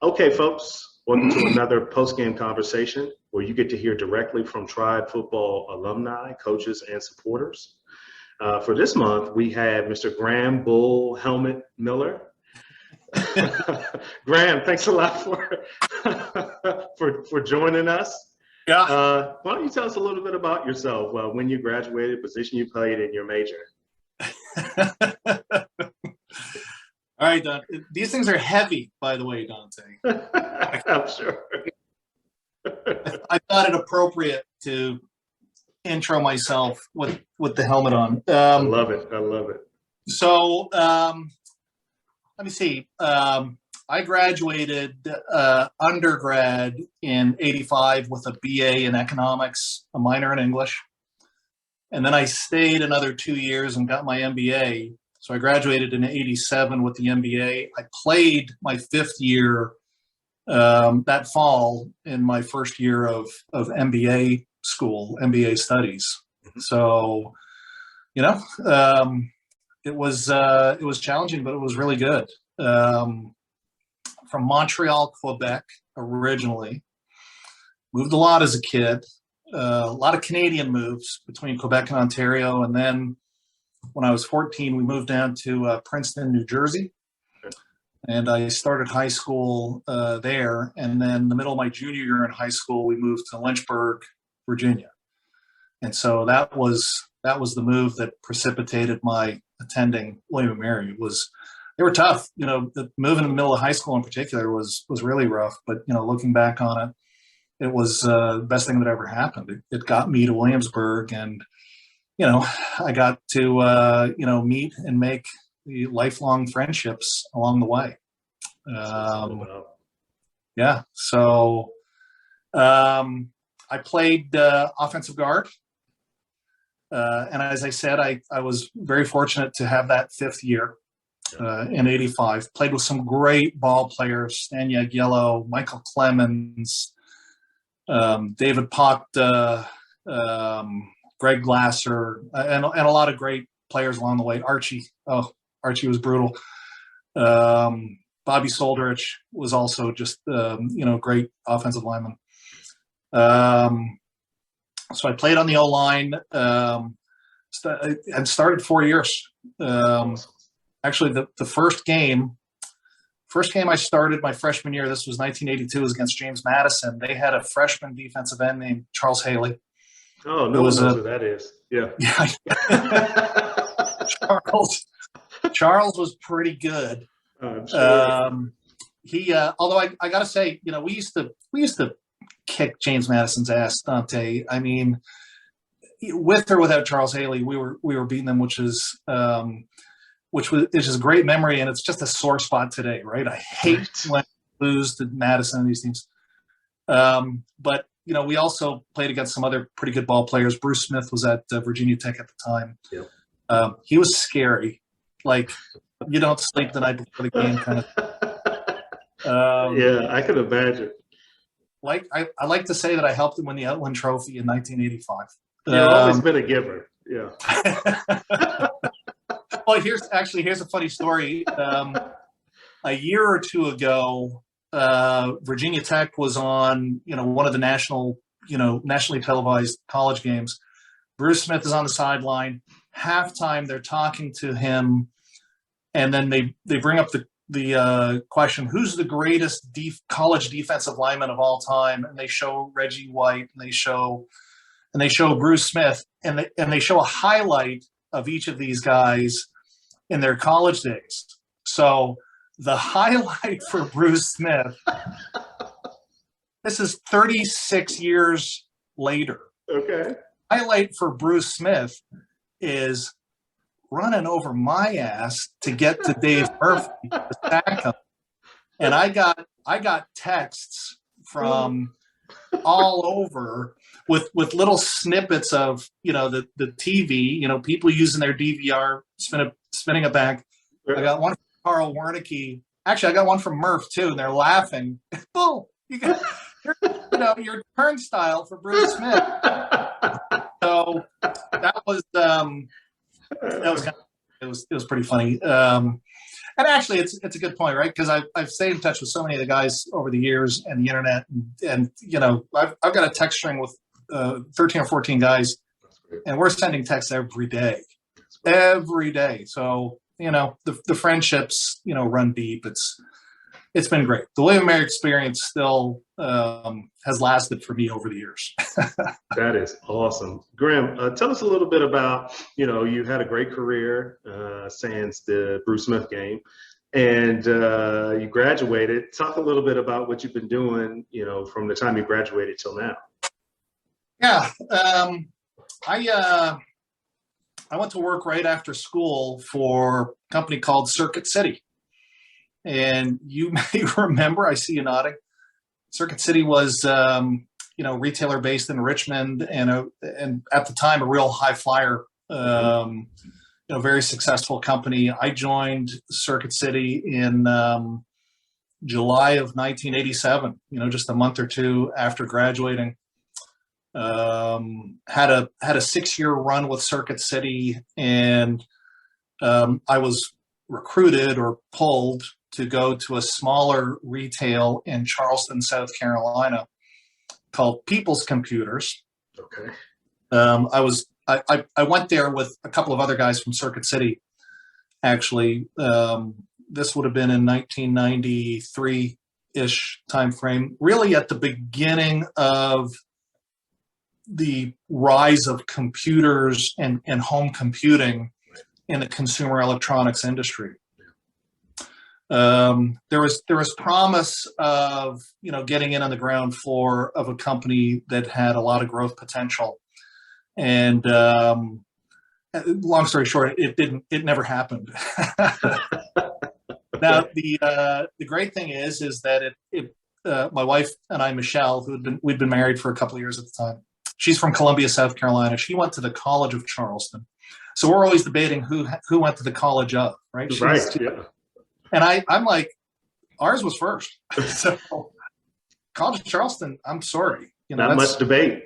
Okay, folks, welcome to another post-game conversation where you get to hear directly from Tribe football alumni, coaches, and supporters. For this month, we have Mr. Graeme Bull Helmet Miller. Graeme, thanks a lot for joining us. Yeah. Why don't you tell us a little bit about yourself, when you graduated, position you played, and your major? All right, Don. These things are heavy, by the way, Dante. I'm sure. I thought it appropriate to intro myself with the helmet on. I love it. I love it. So let me see. I graduated undergrad in '85 with a BA in economics, a minor in English. And then I stayed another 2 years and got my MBA. So I graduated in '87 with the MBA. I played my fifth year that fall in my first year of MBA school, MBA studies. Mm-hmm. So, it was challenging, but it was really good. From Montreal, Quebec, originally. Moved a lot as a kid. A lot of Canadian moves between Quebec and Ontario, and then when I was 14, we moved down to Princeton, New Jersey, and I started high school there. And then in the middle of my junior year in high school, we moved to Lynchburg, Virginia. And so that was the move that precipitated my attending William & Mary. They were tough. The move in the middle of high school in particular was really rough. But looking back on it, it was the best thing that ever happened. It got me to Williamsburg, and I got to, meet and make the lifelong friendships along the way. Yeah. So I played offensive guard. And as I said, I was very fortunate to have that fifth year in '85. Played with some great ball players, Stan Yagiello, Michael Clemens, David Pochta, Greg Glasser, and a lot of great players along the way. Archie was brutal. Bobby Soldrich was also just, great offensive lineman. So I played on the O-line and started 4 years. Actually, the first game I started my freshman year, this was 1982, was against James Madison. They had a freshman defensive end named Charles Haley. Oh, no one knows who that is. Yeah. Charles was pretty good. Sure. He, although I got to say, we used to kick James Madison's ass, Dante. I mean, with or without Charles Haley, we were beating them, which is just a great memory, and it's just a sore spot today, right? I hate when we lose to Madison and these teams. But we also played against some other pretty good ball players. Bruce Smith was at Virginia Tech at the time. Yep. He was scary. Like, you don't sleep the night before the game kind of. Yeah, I can imagine. I like to say that I helped him win the Outland Trophy in 1985. You've always been a giver. Yeah. Well, here's a funny story. A year or two ago, Virginia Tech was on, one of the nationally televised college games. Bruce Smith is on the sideline. Halftime, they're talking to him, and then they bring up the question, who's the greatest college defensive lineman of all time? And they show Reggie White, and they show Bruce Smith, and they show a highlight of each of these guys in their college days. So the highlight for Bruce Smith, this is 36 years later. Okay. Highlight for Bruce Smith is running over my ass to get to Dave Murphy to sack him. And I got texts from all over with little snippets of the TV, people using their DVR, spinning it back. I got one from Carl Wernicke. Actually, I got one from Murph too, and they're laughing. Boom! You got your turnstile for Bruce Smith. So that was it was pretty funny. And actually, it's a good point, right? Because I've stayed in touch with so many of the guys over the years and the internet, and I've got a text string with 13 or 14 guys, and we're sending texts every day. So the friendships run deep. It's been great. The William & Mary experience still has lasted for me over the years. That is awesome. Graeme, tell us a little bit about, you had a great career sans the Bruce Smith game, and you graduated. Talk a little bit about what you've been doing, from the time you graduated till now. Yeah. I went to work right after school for a company called Circuit City. And you may remember, I see you nodding. Circuit City was, retailer based in Richmond, and at the time a real high flyer, very successful company. I joined Circuit City in July of 1987. Just a month or two after graduating. Had a 6-year run with Circuit City, and I was recruited or pulled to go to a smaller retail in Charleston, South Carolina, called People's Computers. Okay. I went there with a couple of other guys from Circuit City. Actually, this would have been in 1993-ish timeframe, really at the beginning of the rise of computers and home computing in the consumer electronics industry. There was promise of getting in on the ground floor of a company that had a lot of growth potential, and long story short, it never happened. Now the great thing is that my wife and I, Michelle, we'd been married for a couple of years at the time. She's from Columbia, South Carolina. She went to the College of Charleston, so we're always debating who went to the College of, right? Yeah. And I'm like, ours was first. So College of Charleston, I'm sorry. Not much debate.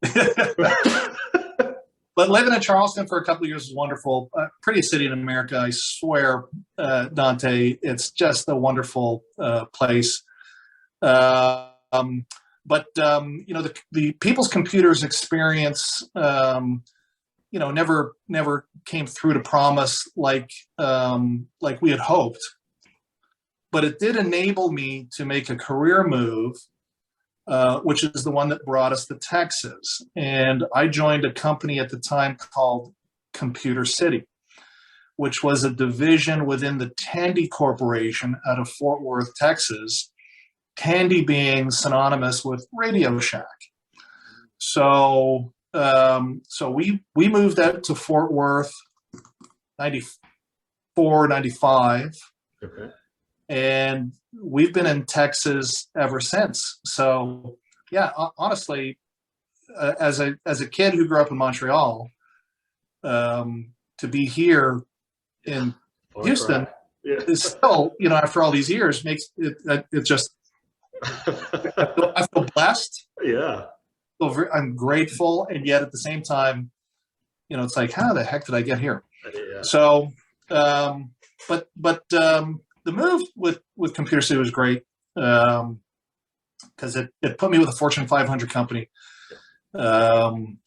But living in Charleston for a couple of years was wonderful. Prettiest city in America, I swear, Dante. It's just a wonderful place. The People's Computers experience, never came through to promise like we had hoped. But it did enable me to make a career move, which is the one that brought us to Texas. And I joined a company at the time called Computer City, which was a division within the Tandy Corporation out of Fort Worth, Texas. Tandy being synonymous with Radio Shack. So we moved out to Fort Worth, 94, 95. Okay. And we've been in Texas ever since. So yeah, honestly, as a kid who grew up in Montreal, to be here in Houston is still, after all these years, makes it just, I feel blessed. Yeah. I'm grateful. And yet at the same time, it's like, how the heck did I get here? Yeah. So, but the move with Computer City was great, because it put me with a Fortune 500 company. And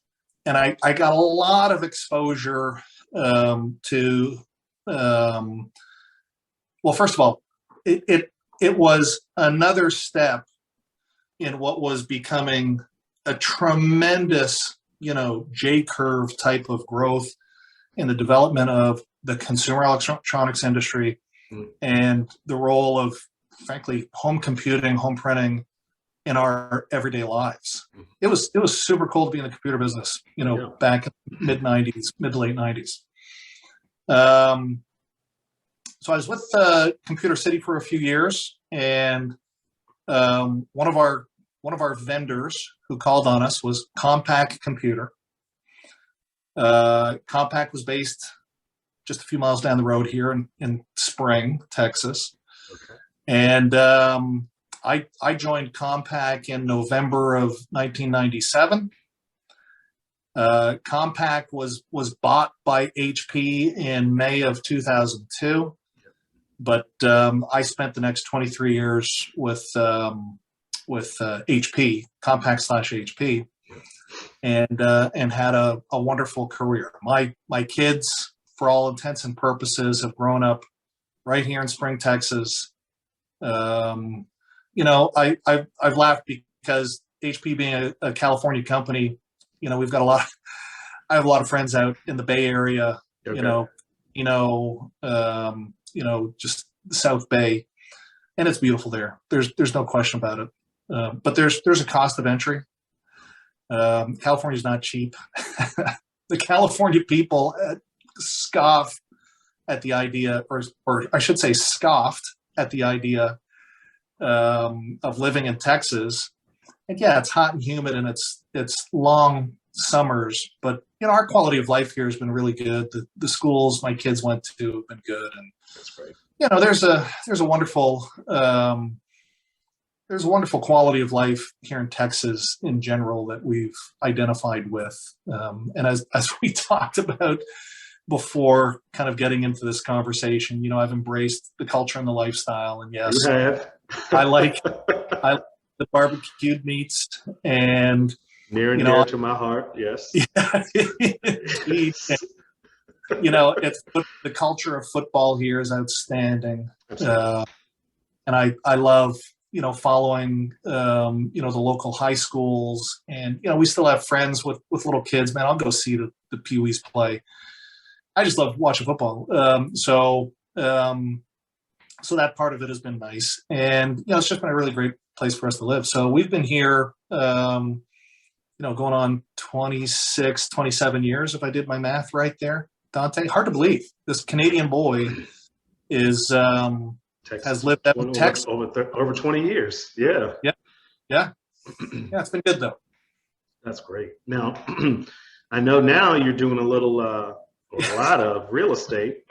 I got a lot of exposure to, well, first of all, it was another step in what was becoming a tremendous, J-curve type of growth in the development of the consumer electronics industry and the role of, frankly, home computing, home printing in our everyday lives. It was super cool to be in the computer business, back in the mid to late 90s. So I was with Computer City for a few years, and one of our vendors who called on us was Compaq Computer. Compaq was based just a few miles down the road here in Spring, Texas. Okay. And I joined Compaq in November of 1997. Compaq was bought by HP in May of 2002. But I spent the next 23 years with HP, Compact / HP, and had a wonderful career. My kids, for all intents and purposes, have grown up right here in Spring, Texas. I've laughed because HP being a California company, we've got I have a lot of friends out in the Bay Area, Okay. just the South Bay, and it's beautiful there. There's no question about it. But there's a cost of entry. California's not cheap. The California people scoff at the idea, or I should say scoffed at the idea of living in Texas. And yeah, it's hot and humid and it's long summers, but our quality of life here has been really good. The schools my kids went to have been good, and That's great. there's a wonderful quality of life here in Texas in general that we've identified with. And as we talked about before, kind of getting into this conversation, I've embraced the culture and the lifestyle. And yes, You have. I like the barbecued meats, and Near and dear to my heart. Yes. It's the culture of football here is outstanding. And I love following the local high schools, and we still have friends with little kids. Man, I'll go see the Pee-wees play. I just love watching football. So that part of it has been nice, and it's just been a really great place for us to live. So we've been here going on 26, 27 years, if I did my math right there, Dante. Hard to believe this Canadian boy has lived out in Texas over 20 years. Yeah. Yeah, it's been good though. That's great. Now, I know now you're doing a lot of real estate.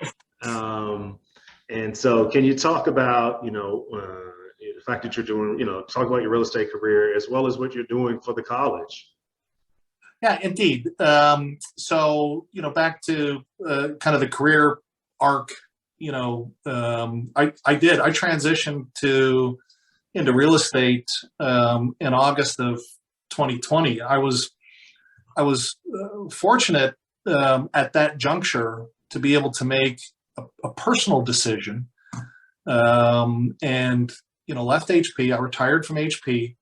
And so can you talk about, the fact that you're doing, talk about your real estate career as well as what you're doing for the college? Yeah, indeed. So, back to kind of the career arc, I transitioned into real estate in August of 2020. I was fortunate at that juncture to be able to make a personal decision, and left HP. I retired from HP.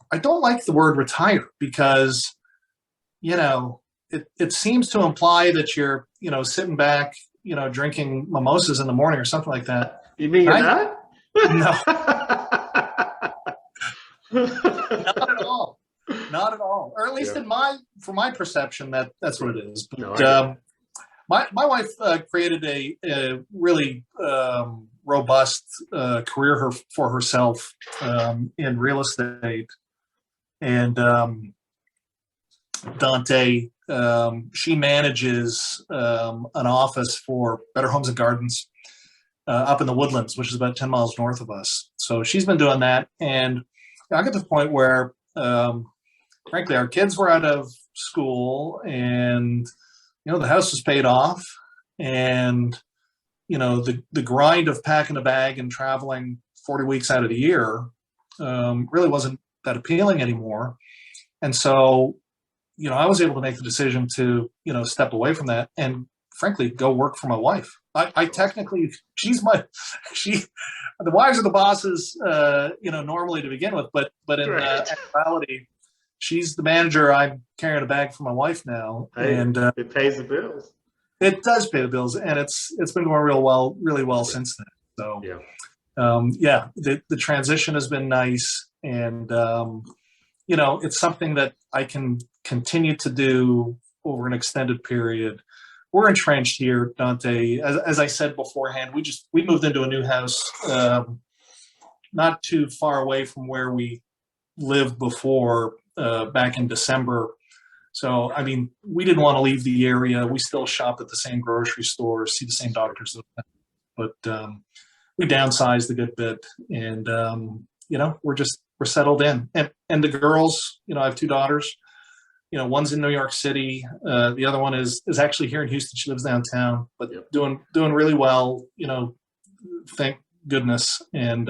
I don't like the word retire because it seems to imply that you're sitting back drinking mimosas in the morning or something like that. You mean you're not? No. Not at all. Not at all. Or at least for my perception, that's what it is. But my wife created a really robust career for herself in real estate. And Dante, she manages an office for Better Homes and Gardens up in the Woodlands, which is about 10 miles north of us. So she's been doing that. And I got to the point where, frankly, our kids were out of school, and the house was paid off, and the grind of packing a bag and traveling 40 weeks out of the year really wasn't that appealing anymore. And so I was able to make the decision to step away from that and frankly go work for my wife. I technically, the wives are the bosses normally to begin with, but in actuality, she's the manager. I'm carrying a bag for my wife now. Hey, and it pays the bills. It does pay the bills, and it's been going really well since then. So the transition has been nice, and it's something that I can continue to do over an extended period. We're entrenched here, Dante. As I said beforehand, we moved into a new house not too far away from where we lived before back in December. So, I mean, we didn't want to leave the area. We still shop at the same grocery stores, see the same doctors, but we downsized a good bit, and we're settled in. And the girls, I have two daughters. One's in New York City. The other one is actually here in Houston. She lives downtown, but doing really well. thank goodness. And,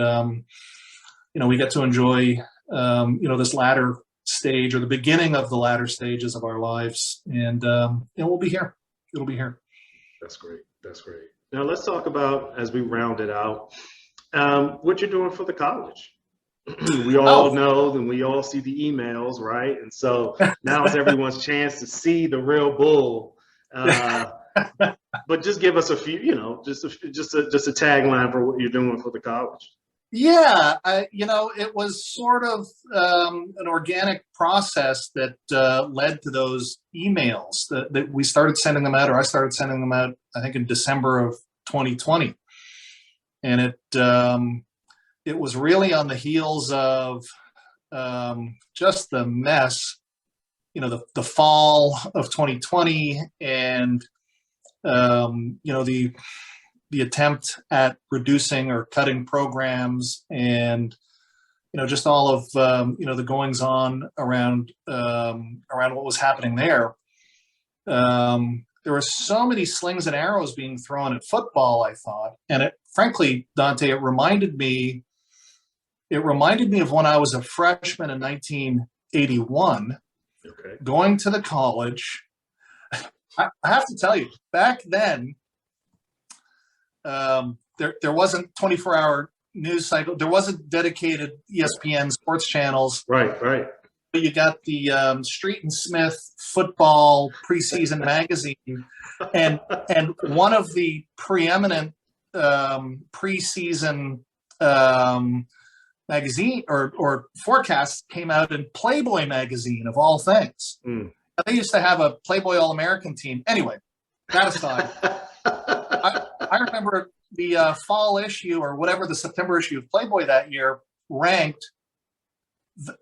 we get to enjoy, this latter stage, or the beginning of the latter stages of our lives. And we'll be here. It'll be here. That's great. That's great. Now let's talk about, as we round it out, what you're doing for the college. We all know and we all see the emails, right? And so now it's everyone's chance to see the real Bull. But just give us a few, just a tagline for what you're doing for the college. Yeah, it was sort of an organic process that led to those emails that we started sending them out, or I started sending them out, I think in December of 2020. And it was really on the heels of just the mess, the fall of 2020, and the attempt at reducing or cutting programs, and just all of the goings on around what was happening there. There were so many slings and arrows being thrown at football, I thought, and frankly, Dante, it reminded me of when I was a freshman in 1981, going to the college. I have to tell you, back then, there wasn't 24-hour news cycle. There wasn't dedicated ESPN sports channels. Right. But you got the Street and Smith football preseason magazine, and one of the preeminent preseason magazine or forecasts came out in Playboy magazine, of all things. They used to have a Playboy All-American team. Anyway, that aside, I remember the fall issue, or whatever, the September issue of Playboy that year, ranked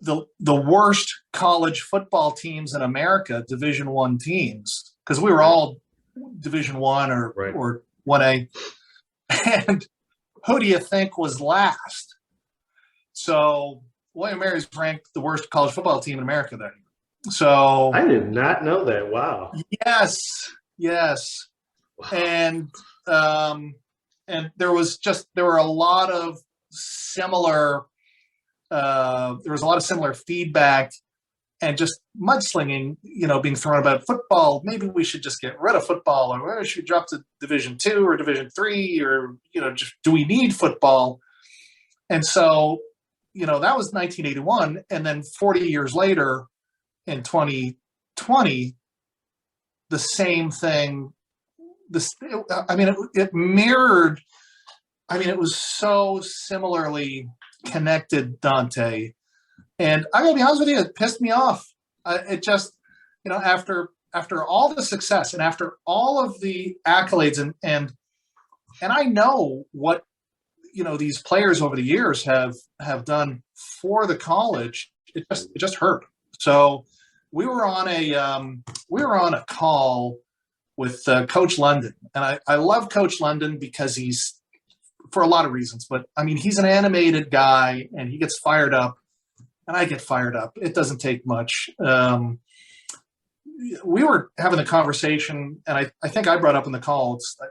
the worst college football teams in America, Division I teams, because we were all Division I or 1A. And who do you think was last? So William Mary's ranked the worst college football team in America that year. So I did not know that. Wow. Yes. Wow. And there were a lot of similar feedback, and just mudslinging, being thrown about football. Maybe we should just get rid of football, or we should drop to Division II or Division III, or just, do we need football? And so, that was 1981, and then 40 years later, in 2020, the same thing. It mirrored. It was so similarly connected, Dante. And I gotta be honest with you, it pissed me off. It just, after all the success and after all of the accolades, and I know what these players over the years have done for the college. It just hurt. So we were on a call with Coach London, and I love Coach London because he's, for a lot of reasons, but he's an animated guy, and he gets fired up, and I get fired up. It doesn't take much. We were having a conversation, and I think I brought up in the call, it's like,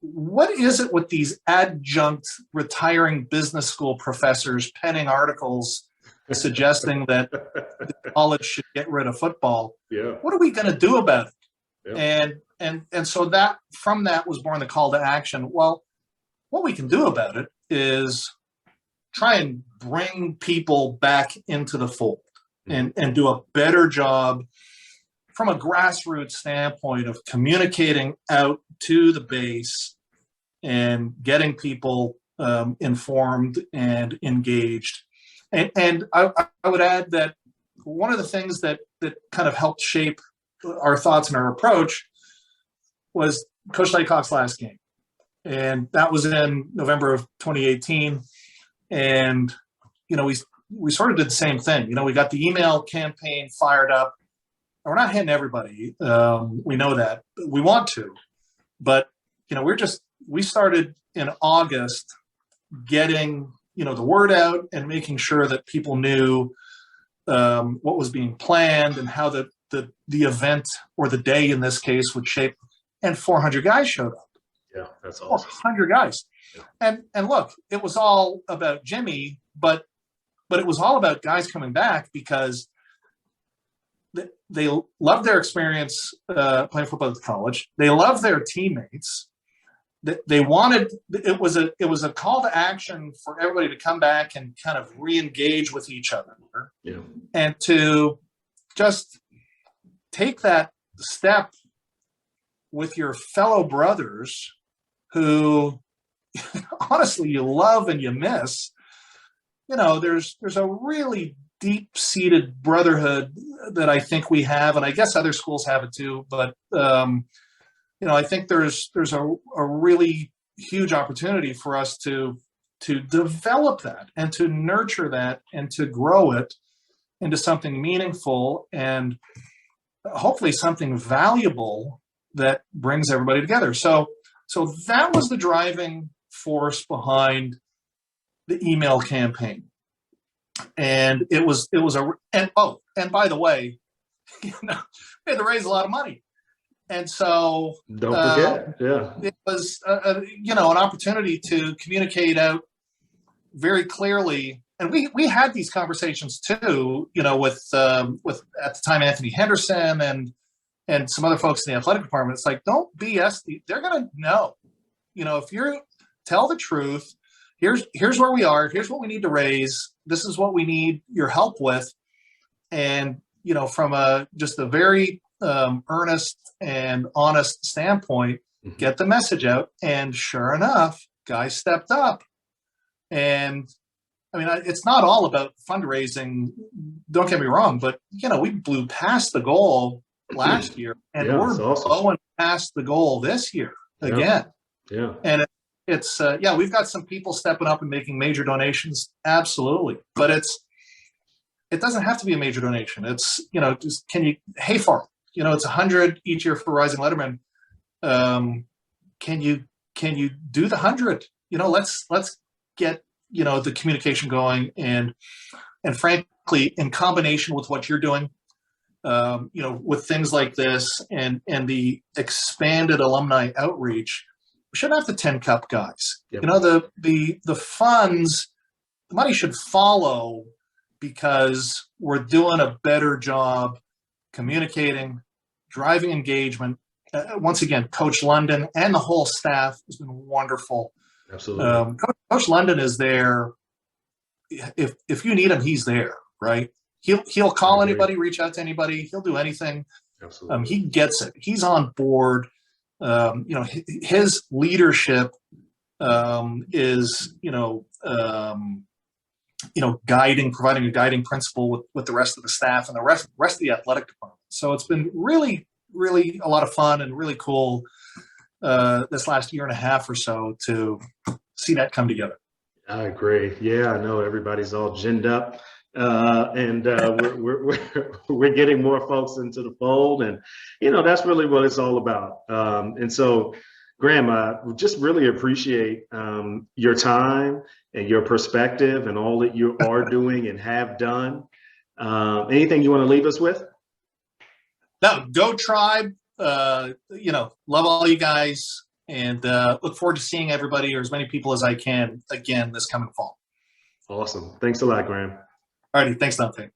what is it with these adjunct retiring business school professors penning articles suggesting that the college should get rid of football? Yeah. What are we going to do about it? Yeah. And so that, from that was born the call to action. Well, what we can do about it is try and bring people back into the fold, and do a better job from a grassroots standpoint of communicating out to the base and getting people informed and engaged. And I would add that one of the things that kind of helped shape our thoughts and our approach was Coach Laycock's last game. And that was in November of 2018. And, we sort of did the same thing. We got the email campaign fired up. We're not hitting everybody. We know that. We want to. But, we started in August getting, the word out and making sure that people knew what was being planned and how the event, or the day in this case, would shape. And 400 guys showed up. Yeah, that's Oh, awesome. 100 guys. Yeah. And look, it was all about Jimmy, but it was all about guys coming back because they loved their experience playing football at college. They loved their teammates. They wanted it was a call to action for everybody to come back and kind of re-engage with each other, Yeah. and to just take that step with your fellow brothers who honestly you love and you miss. There's a really deep-seated brotherhood that I think we have, and I guess other schools have it too. But I think there's a really huge opportunity for us to develop that and to nurture that and to grow it into something meaningful and hopefully something valuable that brings everybody together. So that was the driving force behind the email campaign. And it was and by the way, we had to raise a lot of money. And so Don't forget, it was, an opportunity to communicate out very clearly. And we had these conversations too, with at the time Anthony Henderson and some other folks in the athletic department. It's like, don't BS. They're going to know, if you tell the truth, here's where we are. Here's what we need to raise. This is what we need your help with. And, from just a very earnest and honest standpoint, get the message out. And sure enough, guys stepped up. And I mean, it's not all about fundraising. Don't get me wrong, but we blew past the goal last year, and we're blowing past the goal this year again. Yeah. And it's we've got some people stepping up and making major donations, absolutely. But it doesn't have to be a major donation. It's just hey farm. It's 100 each year for Rising Letterman. Can you do the 100? Let's get the communication going, and frankly, in combination with what you're doing, with things like this and the expanded alumni outreach, we shouldn't have the 10 cup guys. Yep. The funds, the money should follow, because we're doing a better job communicating, driving engagement. Once again, Coach London and the whole staff has been wonderful. Absolutely. Coach London is there. If you need him, he's there, right? He'll call anybody, reach out to anybody. He'll do anything. Absolutely. He gets it. He's on board. His leadership is, providing a guiding principle with the rest of the staff and the rest of the athletic department. So it's been really, really a lot of fun and really cool this last year and a half or so to see that come together. I agree. Yeah, I know everybody's all ginned up, and we're getting more folks into the fold, and that's really what it's all about. And so, Graeme, I just really appreciate your time and your perspective and all that you are doing and have done. Anything you want to leave us with? No, go Tribe. Love all you guys, and look forward to seeing everybody, or as many people as I can, again this coming fall. Awesome. Thanks a lot, Graeme. All righty. Thanks, Dante.